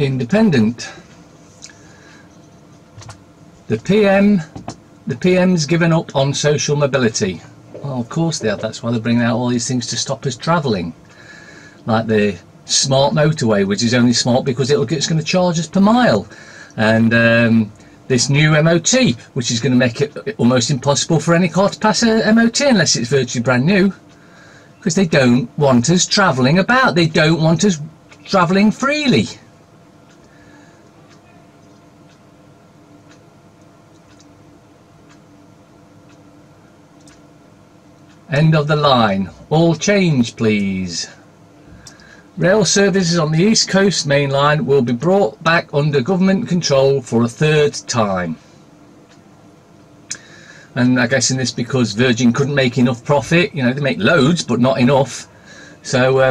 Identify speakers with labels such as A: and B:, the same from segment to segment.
A: Independent. The PM's given up on social mobility. Well, of course they have. That's why they're bringing out all these things to stop us travelling, like the smart motorway, which is only smart because it's going to charge us per mile, and this new MOT, which is going to make it almost impossible for any car to pass a MOT unless it's virtually brand new, because they don't want us travelling about. They don't want us travelling freely. End of the line. All change, please. Rail services on the East Coast Main Line will be brought back under government control for a third time. And I guess in this because Virgin couldn't make enough profit. You know, they make loads but not enough. So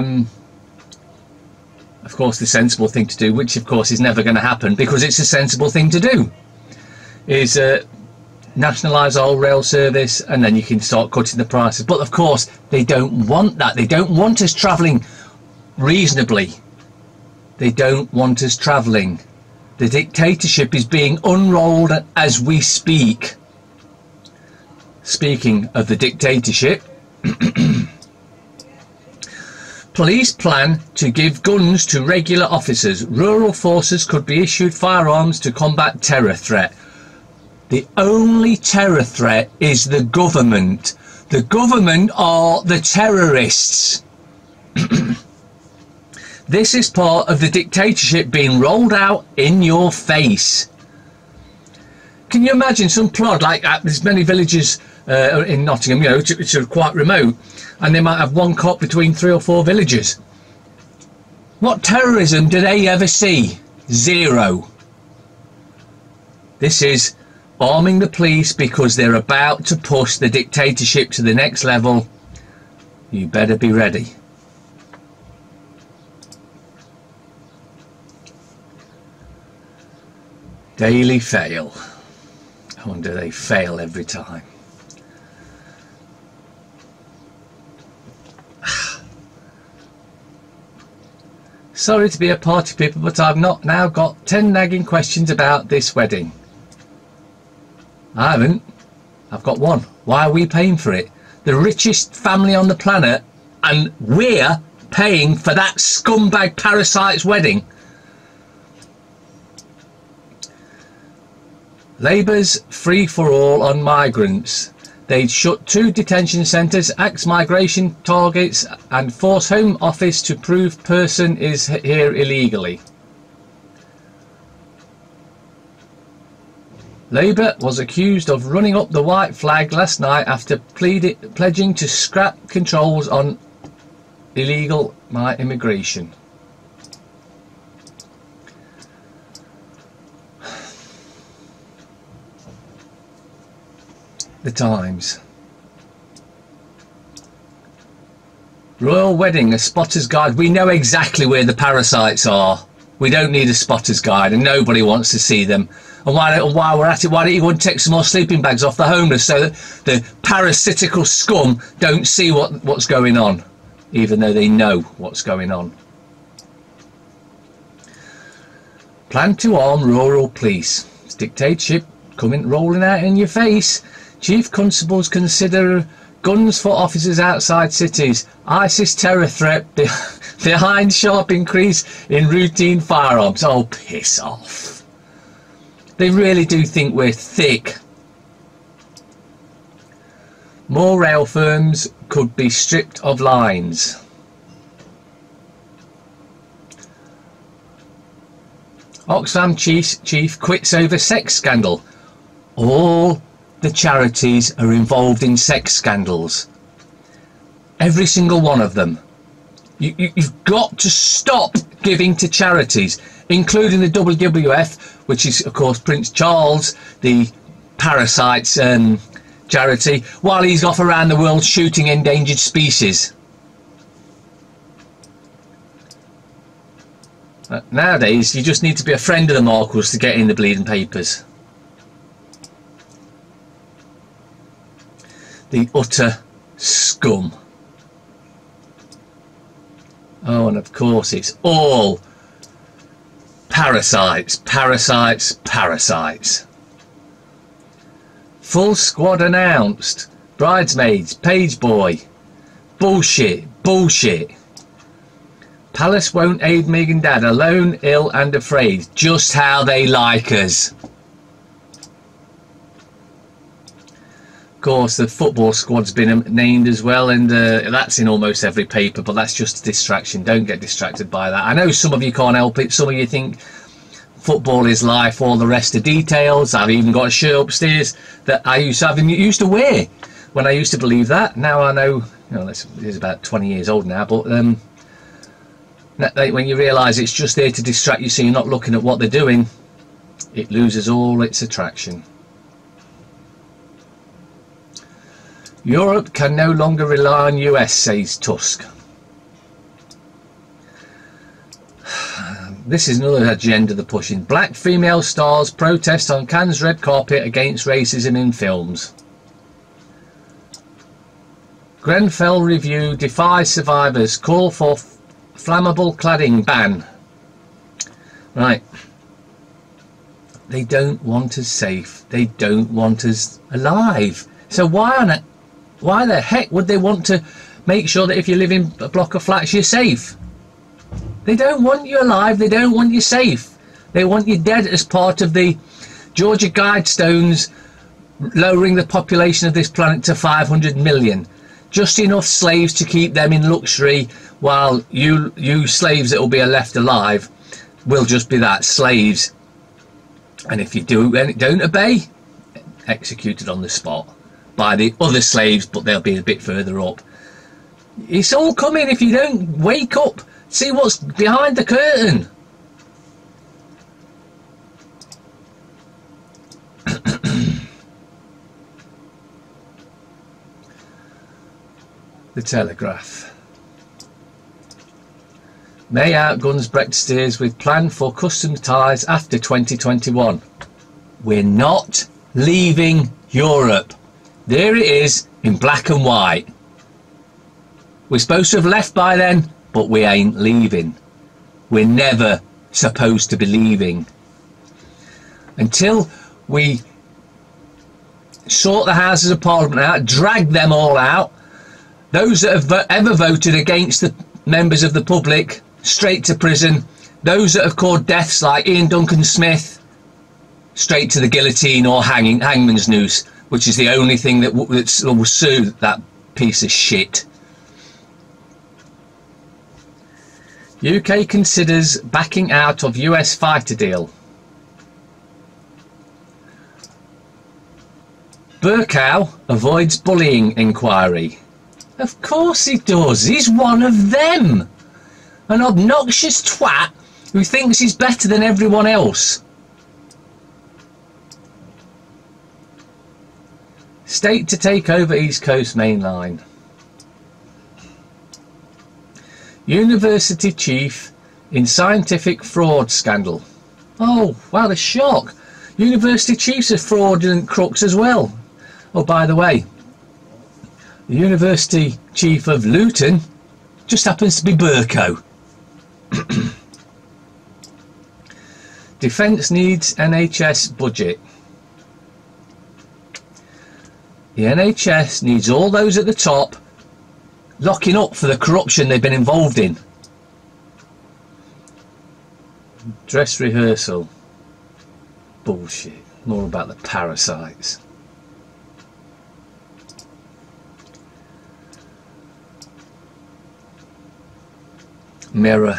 A: of course the sensible thing to do, which of course is never going to happen because it's a sensible thing to do, is nationalise our rail service, and then you can start cutting the prices. But of course they don't want that. They don't want us travelling reasonably. They don't want us travelling. The dictatorship is being unrolled as we speak. Speaking of the dictatorship, police plan to give guns to regular officers. Rural forces could be issued firearms to combat terror threat. The only terror threat is the government. The government are the terrorists. This is part of the dictatorship being rolled out in your face. Can you imagine some plod like that? There's many villages in Nottingham, you know, which are quite remote, and they might have one cop between 3 or 4 villages. What terrorism do they ever see? Zero. This is arming the police because they're about to push the dictatorship to the next level. You better be ready. Daily fail. I wonder they fail every time. Sorry to be a party people, but I've not now got 10 nagging questions about this wedding. I haven't. I've got one. Why are we paying for it? The richest family on the planet, and we're paying for that scumbag parasite's wedding. Labour's free-for-all on migrants. They'd shut 2 detention centres, axe migration targets and force Home Office to prove person is here illegally. Labour was accused of running up the white flag last night after pledging to scrap controls on illegal immigration. The Times. Royal wedding, a spotter's guide. We know exactly where the parasites are. We don't need a spotter's guide, and nobody wants to see them. And while we're at it, why don't you go and take some more sleeping bags off the homeless so that the parasitical scum don't see what's going on, even though they know what's going on. Plan to arm rural police. It's dictatorship coming rolling out in your face. Chief constables consider guns for officers outside cities. ISIS terror threat behind sharp increase in routine firearms. Oh, piss off. They really do think we're thick. More rail firms could be stripped of lines. Oxfam chief quits over sex scandal. All the charities are involved in sex scandals. Every single one of them. You've got to stop giving to charities, including the WWF, which is of course Prince Charles, the parasites charity, while he's off around the world shooting endangered species. Nowadays you just need to be a friend of the Markles to get in the bleeding papers. The utter scum. Oh, and of course it's all Parasites, parasites, parasites. Full squad announced. Bridesmaids, page boy. Bullshit, bullshit. Palace won't aid Meghan Dad, alone, ill and afraid. Just how they like us. Of course, the football squad's been named as well, and that's in almost every paper, but that's just a distraction. Don't get distracted by that. I know some of you can't help it. Some of you think football is life, all the rest are details. I've even got a shirt upstairs that I used to wear when I used to believe that. Now I know, this is about 20 years old now, but when you realise it's just there to distract you so you're not looking at what they're doing, it loses all its attraction. Europe can no longer rely on US, says Tusk. This is another agenda they're pushing. Black female stars protest on Cannes red carpet against racism in films. Grenfell review defies survivors, call for flammable cladding ban. Right. They don't want us safe. They don't want us alive. So why the heck would they want to make sure that if you live in a block of flats you're safe? They don't want you alive. They don't want you safe. They want you dead as part of the Georgia Guidestones lowering the population of this planet to 500 million. Just enough slaves to keep them in luxury, while you slaves that will be left alive will just be that, slaves. And if you don't obey, executed on the spot by the other slaves, but they'll be a bit further up. It's all coming if you don't wake up. See what's behind the curtain. The Telegraph. May outguns Brexiteers with plan for customs ties after 2021. We're not leaving Europe. There it is in black and white. We're supposed to have left by then, but we ain't leaving. We're never supposed to be leaving. Until we sort the Houses of Parliament out, drag them all out, those that have ever voted against the members of the public, straight to prison. Those that have caused deaths like Ian Duncan Smith, straight to the guillotine or hangman's noose, which is the only thing that will soothe that piece of shit. UK considers backing out of US fighter deal. Burkow avoids bullying inquiry. Of course he does. He's one of them. An obnoxious twat who thinks he's better than everyone else. State to take over East Coast Main Line. University chief in scientific fraud scandal. Oh, wow, the shock. University chiefs are fraudulent crooks as well. Oh, by the way, the University chief of Luton just happens to be Burko. Defence needs NHS budget. The NHS needs all those at the top locking up for the corruption they've been involved in. Dress rehearsal. Bullshit. More about the parasites. Mirror.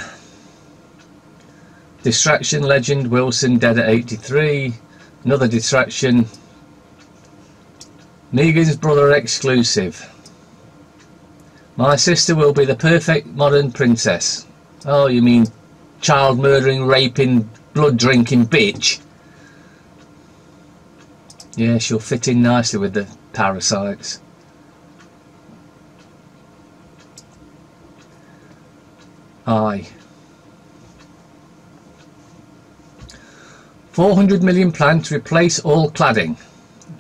A: Distraction legend Wilson dead at 83. Another distraction. Meghan's brother exclusive. My sister will be the perfect modern princess. Oh, you mean child murdering, raping, blood drinking bitch? Yeah, she'll fit in nicely with the parasites. Aye. 400 million plan to replace all cladding.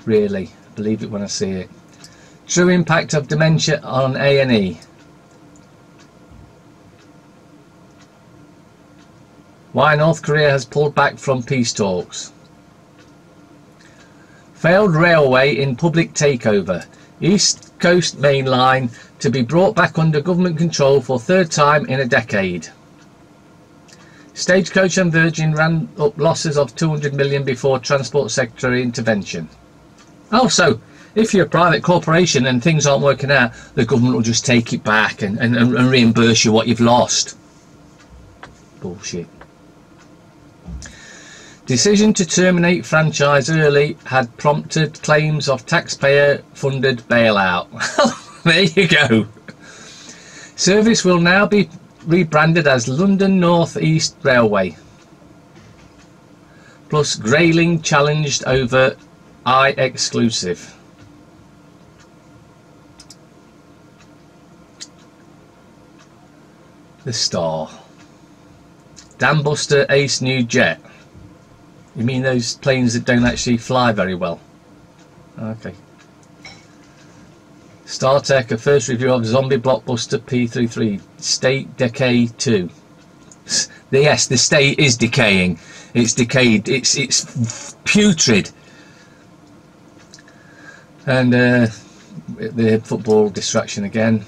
A: Really, believe it when I see it. True impact of dementia on A&E. Why North Korea has pulled back from peace talks. Failed railway in public takeover. East Coast Main Line to be brought back under government control for third time in a decade. Stagecoach and Virgin ran up losses of 200 million before Transport Secretary intervention. Also, if you're a private corporation and things aren't working out, the government will just take it back and reimburse you what you've lost. Bullshit. Decision to terminate franchise early had prompted claims of taxpayer-funded bailout. There you go. Service will now be rebranded as London North East Railway. Plus Grayling challenged over I-exclusive. The Star. Dambuster Ace new jet. You mean those planes that don't actually fly very well? Okay. StarTech, a first review of zombie blockbuster P-33, State Decay 2. Yes, the state is decaying. It's decayed. It's putrid. And the football distraction again.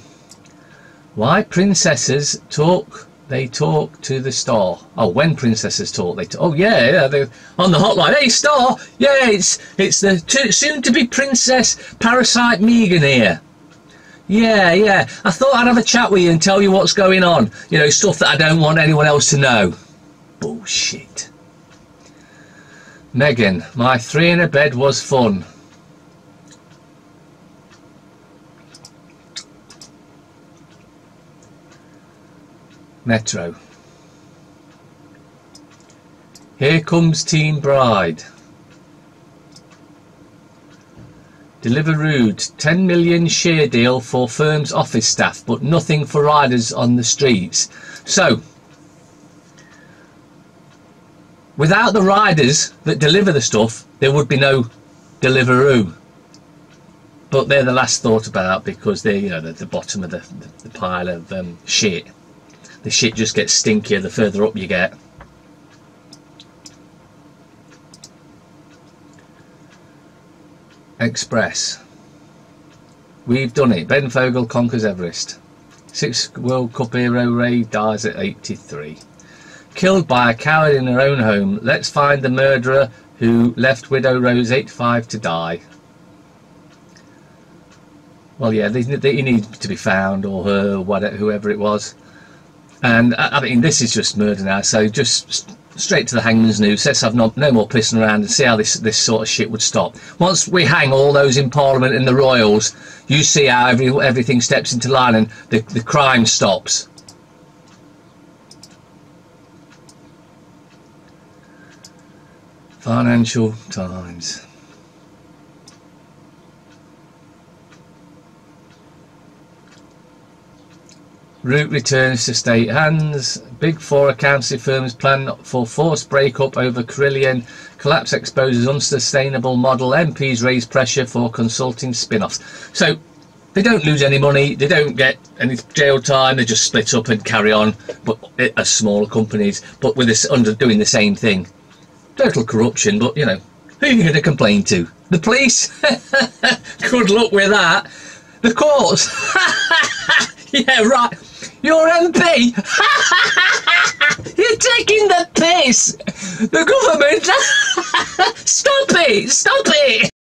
A: Why princesses talk? They talk to the Star. Oh, when princesses talk, they talk. Oh yeah, they're on the hotline. Hey Star, yeah, it's the soon-to-be Princess Parasite Megan here. Yeah. I thought I'd have a chat with you and tell you what's going on. You know, stuff that I don't want anyone else to know. Bullshit. Megan, my 3 in a bed was fun. Metro. Here comes Team Bride. Deliveroo, 10 million share deal for firm's office staff, but nothing for riders on the streets. So, without the riders that deliver the stuff, there would be no Deliveroo. But they're the last thought about because they're, you know, the bottom of the pile of shit. The shit just gets stinkier the further up you get. Express. We've done it. Ben Fogle conquers Everest. 6th World Cup hero Ray dies at 83. Killed by a coward in her own home. Let's find the murderer who left widow Rose 85 to die. Well, yeah, he needs to be found, or her, whatever, whoever it was. And I mean, this is just murder now, so just straight to the hangman's noose. Let's have no more pissing around and see how this sort of shit would stop. Once we hang all those in Parliament and the royals, you see how everything steps into line and the crime stops. Financial Times. Route returns to state hands. Big Four accountancy firms plan for forced breakup over Carillion. Collapse exposes unsustainable model. MPs raise pressure for consulting spin-offs. So they don't lose any money. They don't get any jail time. They just split up and carry on. But as smaller companies, but with this doing the same thing. Total corruption. But you know, who are you going to complain to? The police? Good luck with that. The courts? Yeah, right. Your MP? You're taking the piss! The government? Stop it! Stop it!